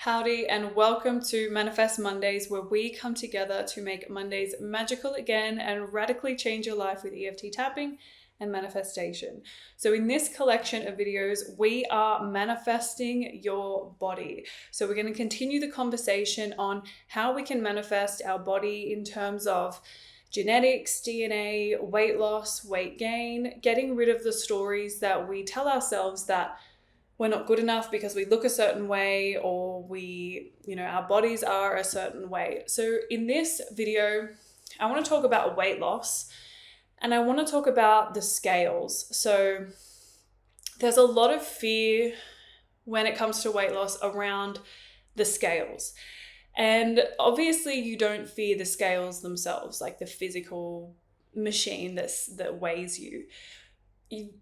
Howdy and welcome to Manifest Mondays, where we come together to make Mondays magical again and radically change your life with EFT tapping and manifestation. So in this collection of videos, we are manifesting your body. So we're going to continue the conversation on how we can manifest our body in terms of genetics, DNA, weight loss, weight gain, getting rid of the stories that we tell ourselves that we're not good enough because we look a certain way or our bodies are a certain way. So in this video, I want to talk about weight loss and I want to talk about the scales. So there's a lot of fear when it comes to weight loss around the scales. And obviously you don't fear the scales themselves, like the physical machine that weighs you.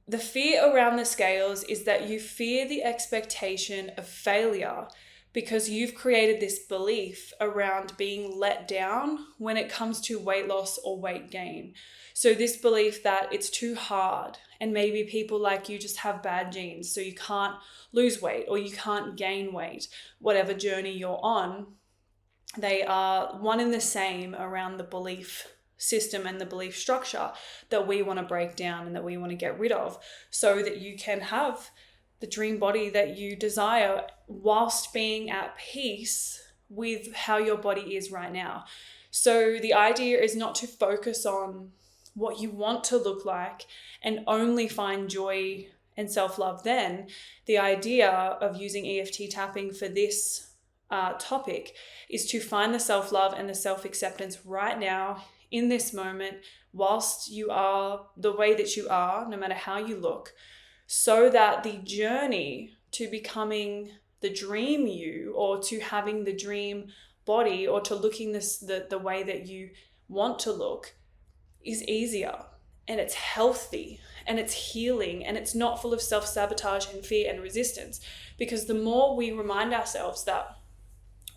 The fear around the scales is that you fear the expectation of failure because you've created this belief around being let down when it comes to weight loss or weight gain. So this belief that it's too hard and maybe people like you just have bad genes, so you can't lose weight or you can't gain weight, whatever journey you're on, they are one and the same around the belief system and the belief structure that we want to break down and that we want to get rid of so that you can have the dream body that you desire whilst being at peace with how your body is right now. So the idea is not to focus on what you want to look like and only find joy and self-love then. The idea of using EFT tapping for this topic is to find the self-love and the self-acceptance right now in this moment, whilst you are the way that you are, no matter how you look, so that the journey to becoming the dream you, or to having the dream body, or to looking the way that you want to look is easier, and it's healthy, and it's healing, and it's not full of self-sabotage and fear and resistance. Because the more we remind ourselves that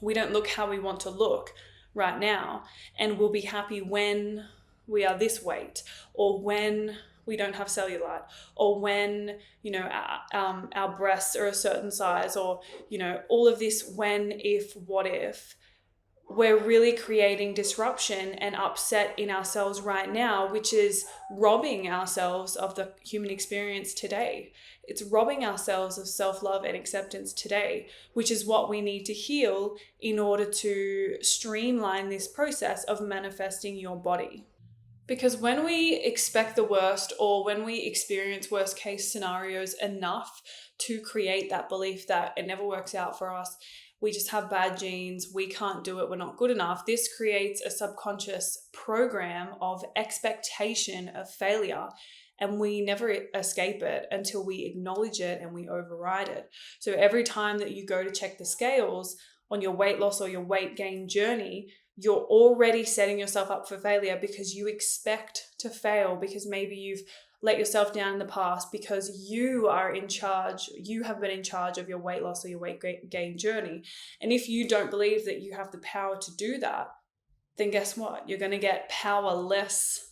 we don't look how we want to look right now, and we'll be happy when we are this weight, or when we don't have cellulite, or when our breasts are a certain size, or all of this when, if, what if, we're really creating disruption and upset in ourselves right now, which is robbing ourselves of the human experience today. It's robbing ourselves of self-love and acceptance today, which is what we need to heal in order to streamline this process of manifesting your body. Because when we expect the worst, or when we experience worst case scenarios enough to create that belief that it never works out for us, we just have bad genes, we can't do it, we're not good enough, this creates a subconscious program of expectation of failure. And we never escape it until we acknowledge it and we override it. So every time that you go to check the scales on your weight loss or your weight gain journey, you're already setting yourself up for failure because you expect to fail, because maybe you've let yourself down in the past, because you are in charge, you have been in charge of your weight loss or your weight gain journey. And if you don't believe that you have the power to do that, then guess what? You're going to get powerless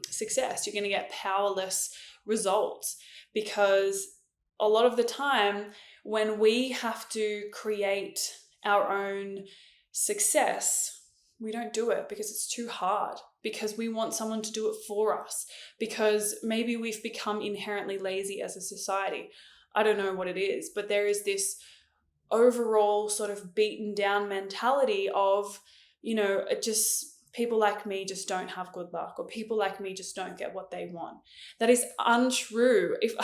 success. You're going to get powerless results, because a lot of the time when we have to create our own success, we don't do it because it's too hard, because we want someone to do it for us, because maybe we've become inherently lazy as a society. I don't know what it is, but there is this overall sort of beaten down mentality of, just people like me just don't have good luck, or people like me just don't get what they want. That is untrue. If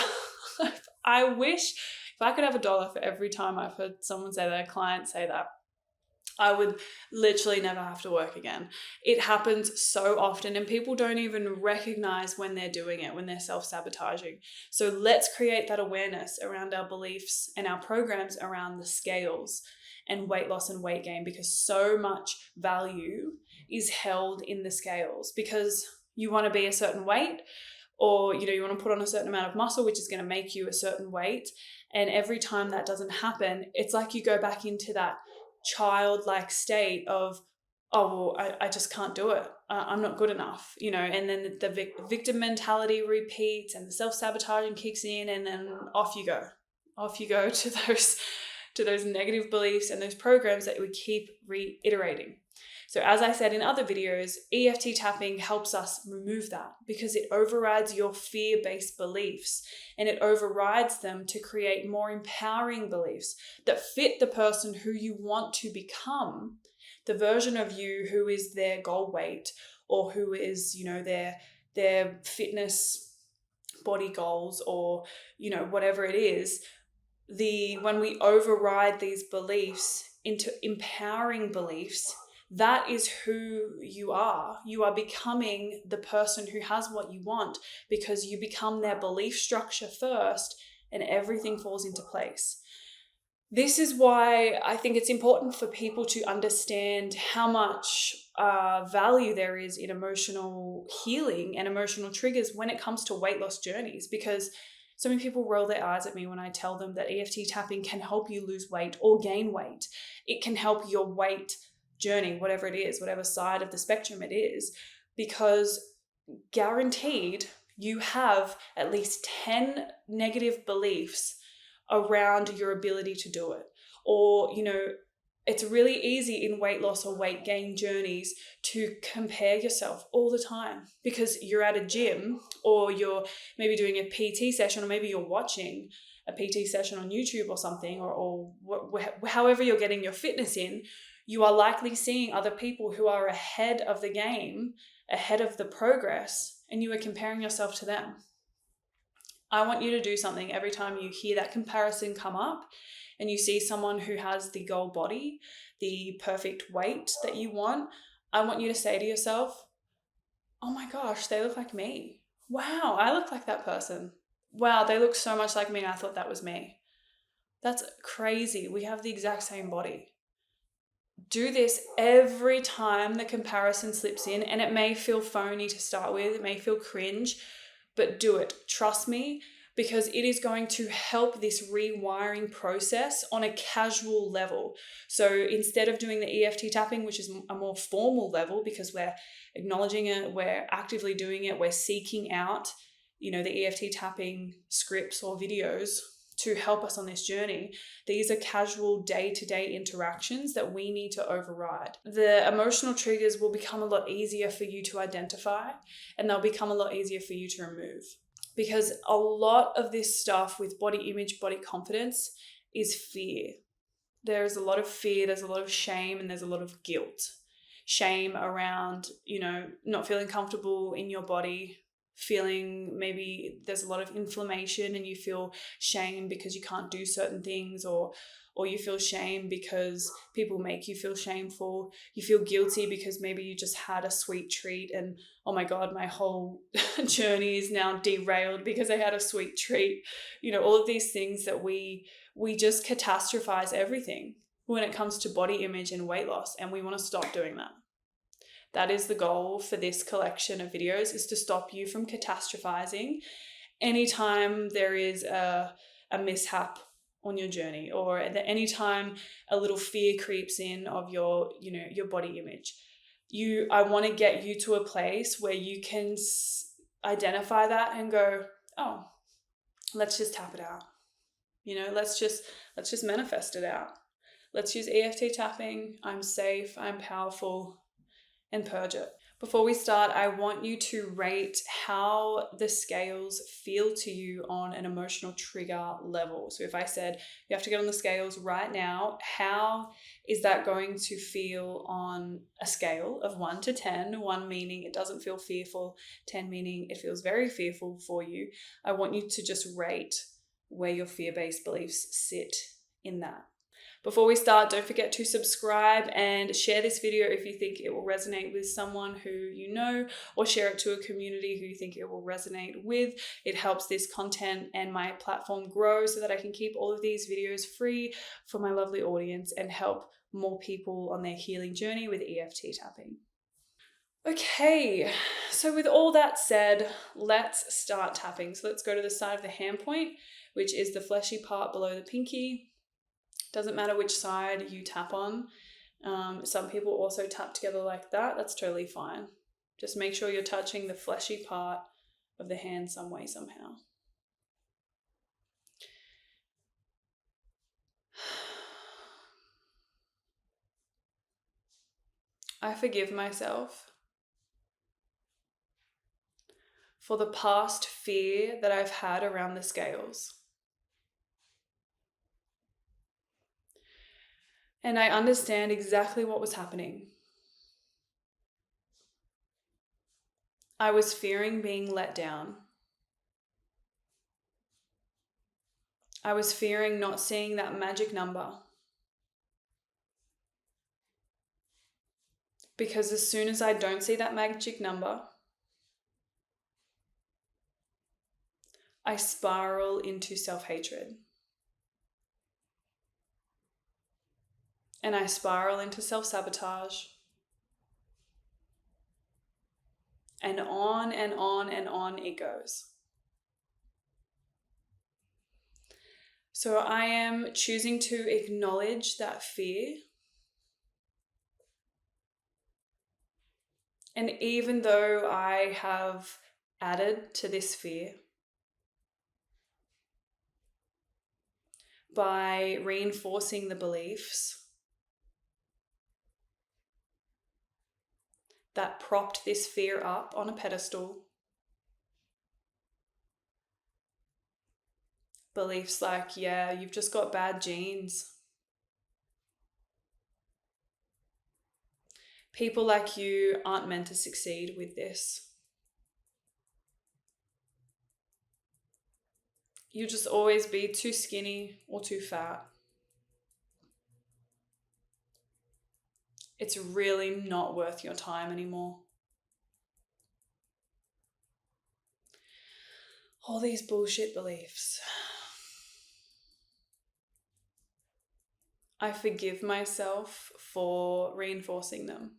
I wish if I could have $1 for every time I've heard someone say that, a client say that, I would literally never have to work again. It happens so often, and people don't even recognize when they're doing it, when they're self-sabotaging. So let's create that awareness around our beliefs and our programs around the scales and weight loss and weight gain, because so much value is held in the scales, because you want to be a certain weight, or you want to put on a certain amount of muscle, which is going to make you a certain weight. And every time that doesn't happen, it's like you go back into that childlike state of, oh, well, I just can't do it. I'm not good enough, and then the victim mentality repeats and the self-sabotaging kicks in, and then off you go to those to those negative beliefs and those programs that we keep reiterating. So as I said in other videos, EFT tapping helps us remove that because it overrides your fear-based beliefs and it overrides them to create more empowering beliefs that fit the person who you want to become, the version of you who is their goal weight or who is, their fitness body goals or, whatever it is. When we override these beliefs into empowering beliefs, that is who you are. You are becoming the person who has what you want because you become their belief structure first and everything falls into place. This is why I think it's important for people to understand how much value there is in emotional healing and emotional triggers when it comes to weight loss journeys, because so many people roll their eyes at me when I tell them that EFT tapping can help you lose weight or gain weight. It can help your weight journey, whatever it is, whatever side of the spectrum it is, because guaranteed you have at least 10 negative beliefs around your ability to do it. Or, it's really easy in weight loss or weight gain journeys to compare yourself all the time because you're at a gym or you're maybe doing a PT session or maybe you're watching a PT session on YouTube or something or however you're getting your fitness in. You are likely seeing other people who are ahead of the game, ahead of the progress, and you are comparing yourself to them. I want you to do something every time you hear that comparison come up and you see someone who has the goal body, the perfect weight that you want. I want you to say to yourself, oh my gosh, they look like me. Wow, I look like that person. Wow, they look so much like me. I thought that was me. That's crazy. We have the exact same body. Do this every time the comparison slips in, and it may feel phony to start with, it may feel cringe, but do it. Trust me, because it is going to help this rewiring process on a casual level. So instead of doing the EFT tapping, which is a more formal level because we're acknowledging it, we're actively doing it, we're seeking out, the EFT tapping scripts or videos to help us on this journey. These are casual day-to-day interactions that we need to override. The emotional triggers will become a lot easier for you to identify, and they'll become a lot easier for you to remove. Because a lot of this stuff with body image, body confidence is fear. There's a lot of fear, there's a lot of shame, and there's a lot of guilt. Shame around, not feeling comfortable in your body, feeling maybe there's a lot of inflammation and you feel shame because you can't do certain things, or you feel shame because people make you feel shameful. You feel guilty because maybe you just had a sweet treat and, oh my God, my whole journey is now derailed because I had a sweet treat. All of these things that we just catastrophize everything when it comes to body image and weight loss, and we want to stop doing that. That is the goal for this collection of videos, is to stop you from catastrophizing anytime there is a mishap on your journey, or anytime a little fear creeps in of your body image. I want to get you to a place where you can identify that and go, oh, let's just tap it out. Let's just manifest it out. Let's use EFT tapping. I'm safe, I'm powerful, and purge it. Before we start, I want you to rate how the scales feel to you on an emotional trigger level. So if I said you have to get on the scales right now, how is that going to feel on a scale of 1 to 10? 1 meaning it doesn't feel fearful, 10 meaning it feels very fearful for you. I want you to just rate where your fear-based beliefs sit in that. Before we start, don't forget to subscribe and share this video if you think it will resonate with someone who you know, or share it to a community who you think it will resonate with. It helps this content and my platform grow so that I can keep all of these videos free for my lovely audience and help more people on their healing journey with EFT tapping. Okay, so with all that said, let's start tapping. So let's go to the side of the hand point, which is the fleshy part below the pinky. Doesn't matter which side you tap on. Some people also tap together like that. That's totally fine. Just make sure you're touching the fleshy part of the hand some way, somehow. I forgive myself for the past fear that I've had around the scales. And I understand exactly what was happening. I was fearing being let down. I was fearing not seeing that magic number. Because as soon as I don't see that magic number, I spiral into self-hatred. And I spiral into self-sabotage. And on and on and on it goes. So I am choosing to acknowledge that fear. And even though I have added to this fear by reinforcing the beliefs that propped this fear up on a pedestal, beliefs like, yeah, you've just got bad genes. People like you aren't meant to succeed with this. You'll just always be too skinny or too fat. It's really not worth your time anymore. All these bullshit beliefs. I forgive myself for reinforcing them.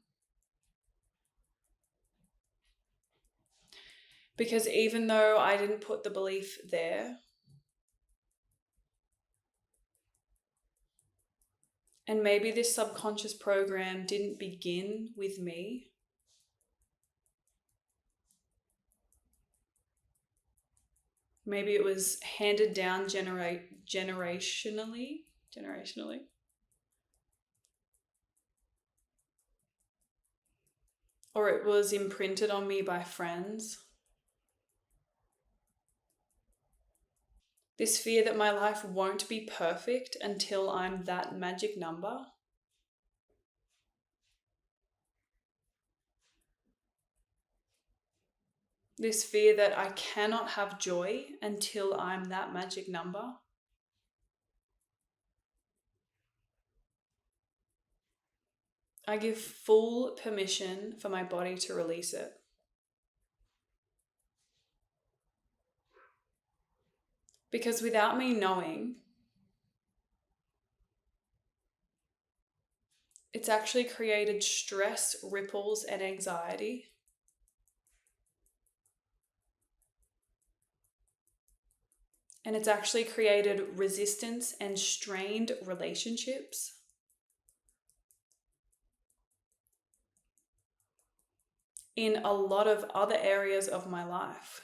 Because even though I didn't put the belief there, and maybe this subconscious program didn't begin with me, maybe it was handed down generationally, or it was imprinted on me by friends. This fear that my life won't be perfect until I'm that magic number. This fear that I cannot have joy until I'm that magic number. I give full permission for my body to release it. Because without me knowing, it's actually created stress, ripples, and anxiety. And it's actually created resistance and strained relationships. In a lot of other areas of my life.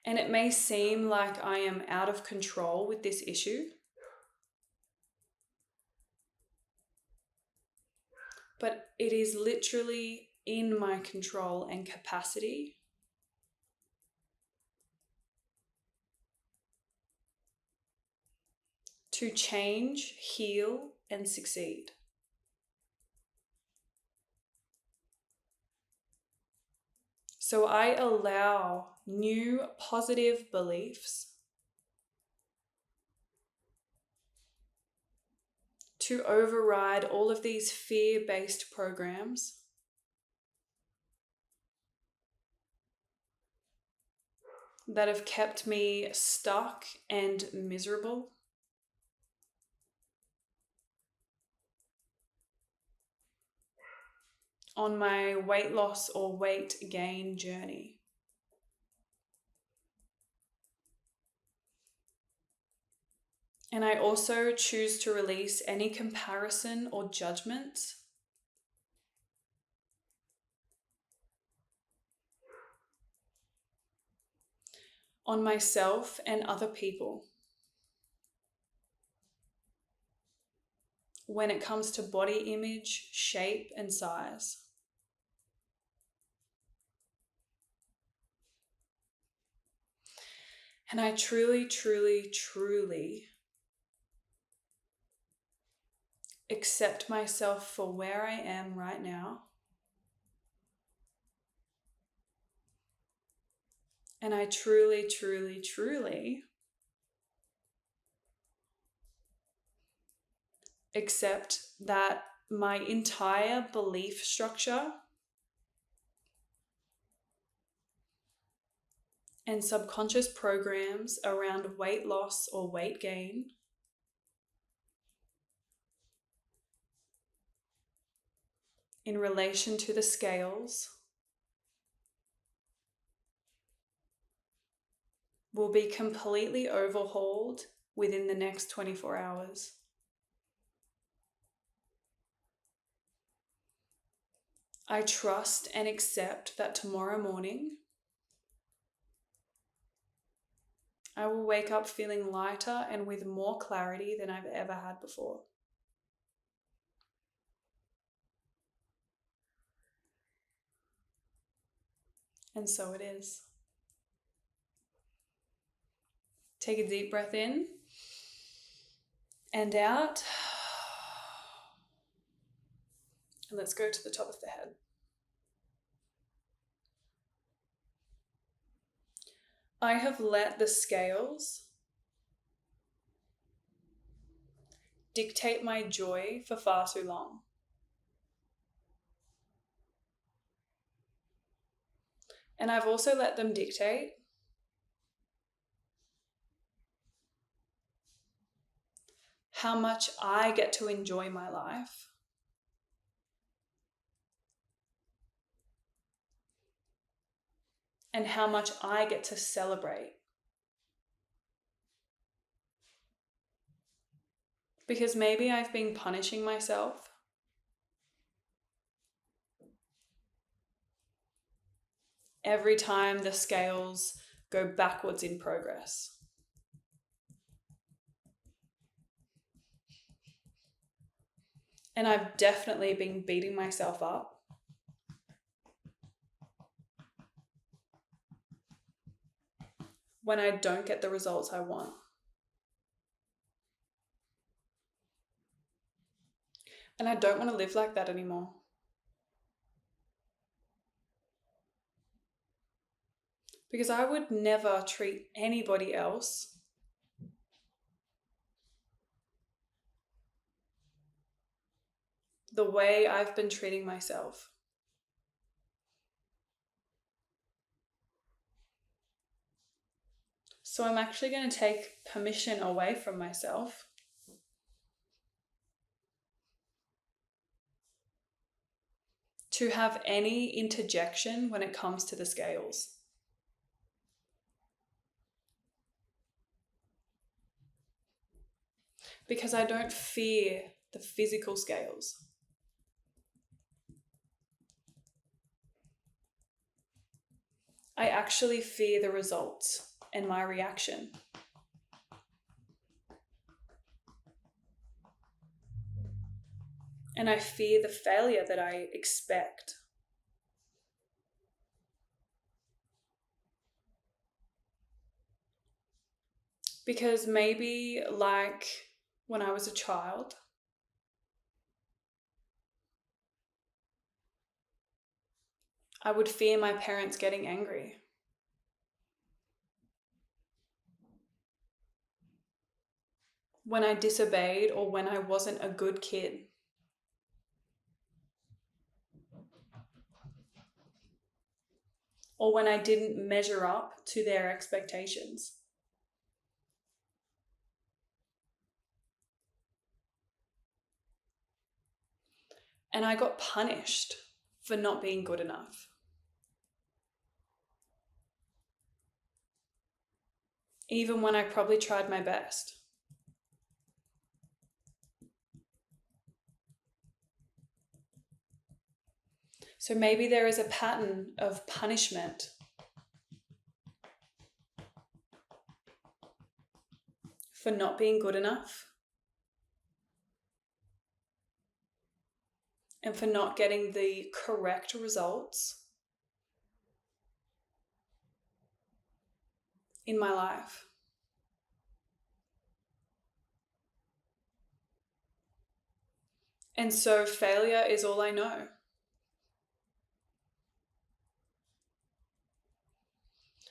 And it may seem like I am out of control with this issue, but it is literally in my control and capacity to change, heal, and succeed. So I allow new positive beliefs to override all of these fear-based programs that have kept me stuck and miserable. On my weight loss or weight gain journey. And I also choose to release any comparison or judgment on myself and other people. when it comes to body image, shape, and size. And I truly, truly, truly accept myself for where I am right now. And I truly, truly, truly accept that my entire belief structure and subconscious programs around weight loss or weight gain in relation to the scales will be completely overhauled within the next 24 hours. I trust and accept that tomorrow morning I will wake up feeling lighter and with more clarity than I've ever had before. And so it is. Take a deep breath in and out. And let's go to the top of the head. I have let the scales dictate my joy for far too long. And I've also let them dictate how much I get to enjoy my life. And how much I get to celebrate. Because maybe I've been punishing myself every time the scales go backwards in progress. And I've definitely been beating myself up when I don't get the results I want. And I don't want to live like that anymore. Because I would never treat anybody else the way I've been treating myself. So I'm actually going to take permission away from myself to have any interjection when it comes to the scales. Because I don't fear the physical scales. I actually fear the results and my reaction. And I fear the failure that I expect. Because maybe like when I was a child, I would fear my parents getting angry. When I disobeyed or when I wasn't a good kid. Or when I didn't measure up to their expectations. And I got punished for not being good enough. Even when I probably tried my best. So maybe there is a pattern of punishment for not being good enough, and for not getting the correct results in my life. And so failure is all I know.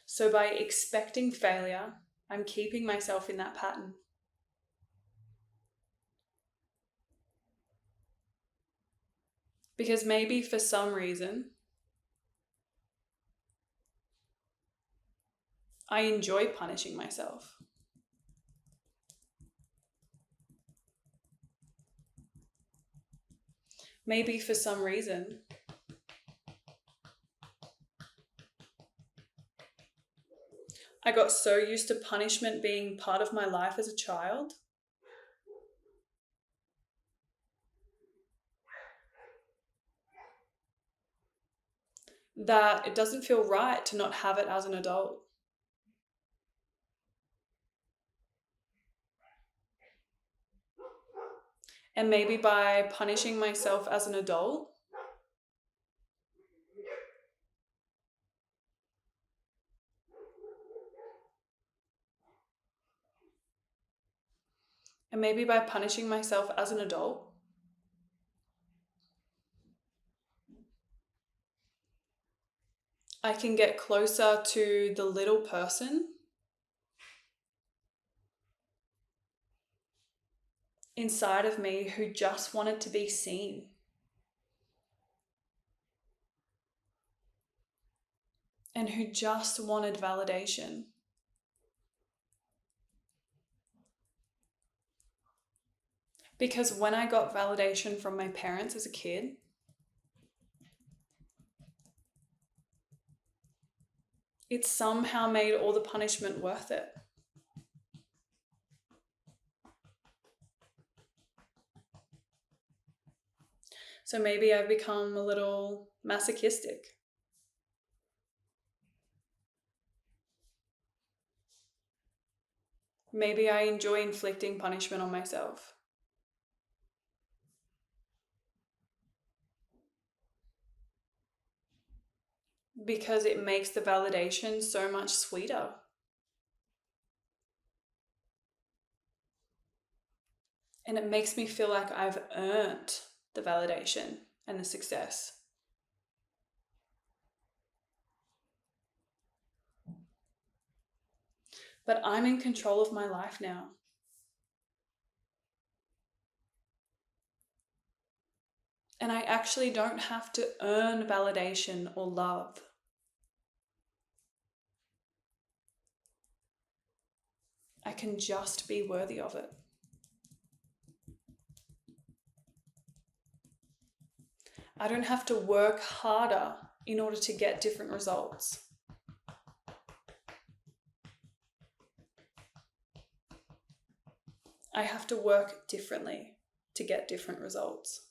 So by expecting failure, I'm keeping myself in that pattern. Because maybe for some reason, I enjoy punishing myself. Maybe for some reason, I got so used to punishment being part of my life as a child that it doesn't feel right to not have it as an adult. And maybe by punishing myself as an adult, I can get closer to the little person inside of me who just wanted to be seen. And who just wanted validation. Because when I got validation from my parents as a kid, it somehow made all the punishment worth it. So maybe I've become a little masochistic. Maybe I enjoy inflicting punishment on myself. Because it makes the validation so much sweeter. And it makes me feel like I've earned the validation and the success. But I'm in control of my life now. And I actually don't have to earn validation or love. I can just be worthy of it. I don't have to work harder in order to get different results. I have to work differently to get different results.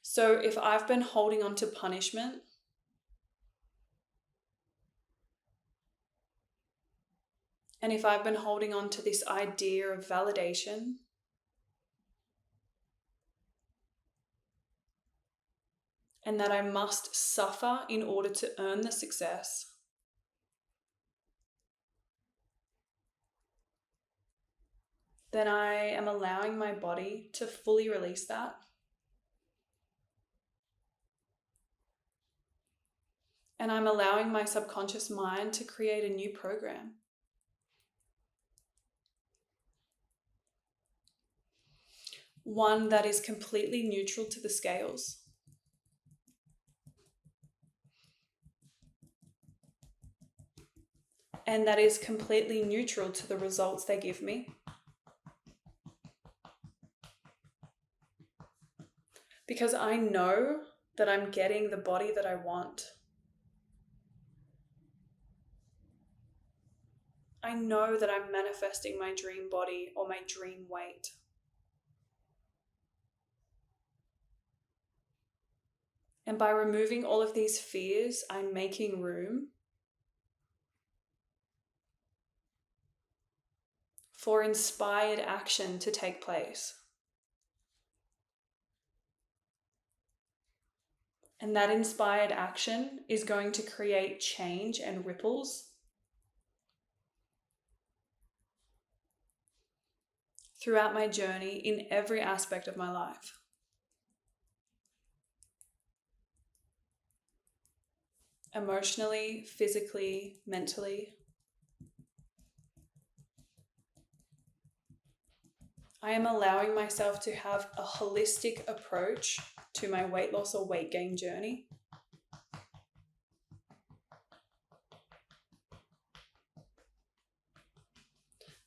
So if I've been holding on to punishment, and if I've been holding on to this idea of validation, and that I must suffer in order to earn the success, then I am allowing my body to fully release that. And I'm allowing my subconscious mind to create a new program. One that is completely neutral to the scales. And that is completely neutral to the results they give me. Because I know that I'm getting the body that I want. I know that I'm manifesting my dream body or my dream weight. And by removing all of these fears, I'm making room for inspired action to take place. And that inspired action is going to create change and ripples throughout my journey in every aspect of my life. Emotionally, physically, mentally. I am allowing myself to have a holistic approach to my weight loss or weight gain journey.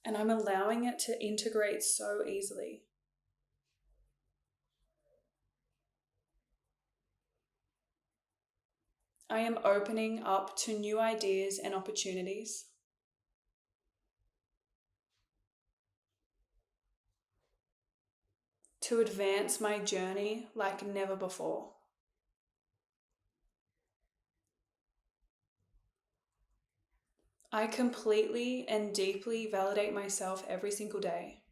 And I'm allowing it to integrate so easily. I am opening up to new ideas and opportunities. To advance my journey like never before. I completely and deeply validate myself every single day.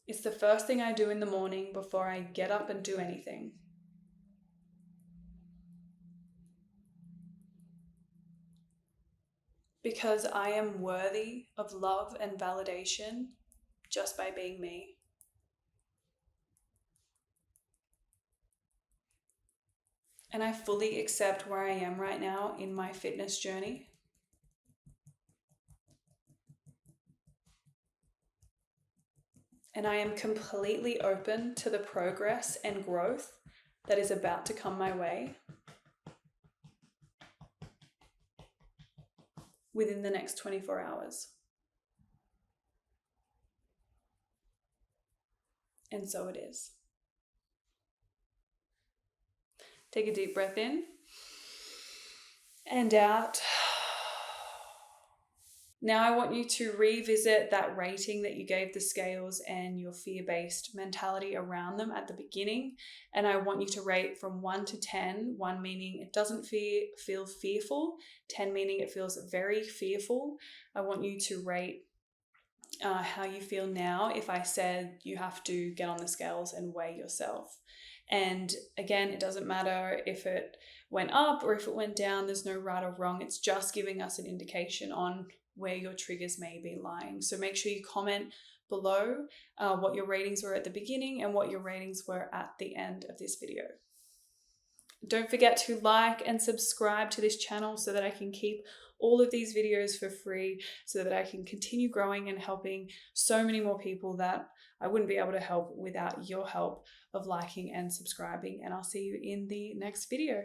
It's the first thing I do in the morning before I get up and do anything. Because I am worthy of love and validation just by being me. And I fully accept where I am right now in my fitness journey. And I am completely open to the progress and growth that is about to come my way within the next 24 hours. And so it is. Take a deep breath in and out. Now I want you to revisit that rating that you gave the scales and your fear-based mentality around them at the beginning. And I want you to rate from 1 to 10, 1 meaning it doesn't feel fearful, 10 meaning it feels very fearful. I want you to rate how you feel now if I said you have to get on the scales and weigh yourself. And again, it doesn't matter if it went up or if it went down. There's no right or wrong. It's just giving us an indication on where your triggers may be lying. So make sure you comment below what your ratings were at the beginning and what your ratings were at the end of this video. Don't forget to like and subscribe to this channel so that I can keep all of these videos for free, so that I can continue growing and helping so many more people that I wouldn't be able to help without your help of liking and subscribing. And I'll see you in the next video.